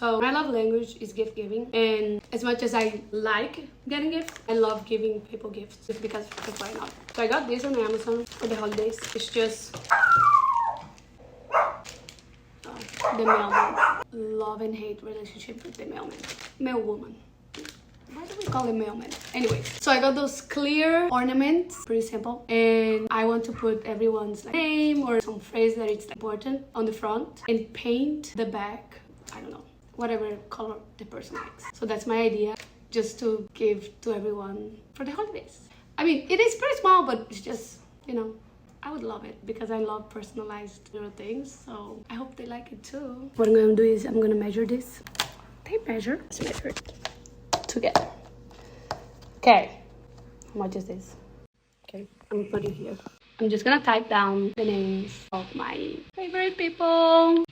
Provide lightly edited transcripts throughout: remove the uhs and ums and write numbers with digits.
So my love language is gift giving, and as much as I like getting gifts, I love giving people gifts just because why not? So I got this on Amazon for the holidays. It's just the mailman. Love and hate relationship with the mailman. Mailwoman. Why do we call it mailman? Anyway, so I got those clear ornaments, pretty simple, and I want to put everyone's name or some phrase that it's important on the front and paint the back, I don't know, whatever color the person likes. So that's my idea, just to give to everyone for the holidays. I mean, it is pretty small, but it's just, you know, I would love it because I love personalized little things. So I hope they like it too. What I'm gonna do is I'm gonna measure this. Tape measure. Let's measure it together. Okay. How much is this? Okay, I'm gonna put it here. I'm just gonna type down the names of my favorite people.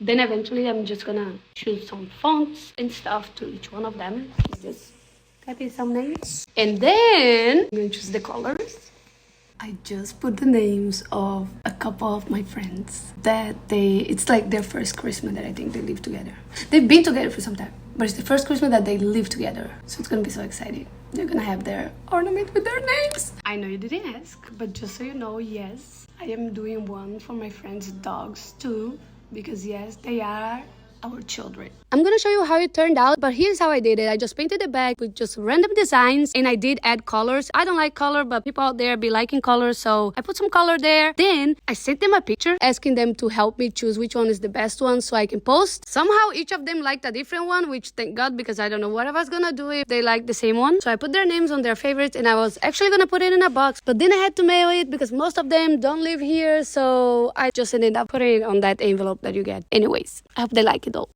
Then eventually I'm just gonna choose some fonts and stuff to each one of them. Just type in some names. And then I'm gonna choose the colors. I just put the names of a couple of my friends that it's like their first Christmas that I think they live together. They've been together for some time, but it's the first Christmas that they live together. So it's gonna be so exciting. They're gonna have their ornament with their names. I know you didn't ask, but just so you know, yes, I am doing one for my friends' dogs too, because yes, they are our children. I'm gonna show you how it turned out, but here's how I did it. I just painted the back with just random designs, and I did add colors. I don't like color, but people out there be liking colors, so I put some color there. Then I sent them a picture asking them to help me choose which one is the best one so I can post. Somehow each of them liked a different one, which thank God, because I don't know what I was gonna do if they liked the same one. So I put their names on their favorites, and I was actually gonna put it in a box, but then I had to mail it because most of them don't live here, so I just ended up putting it on that envelope that you get. Anyways, I hope they like it.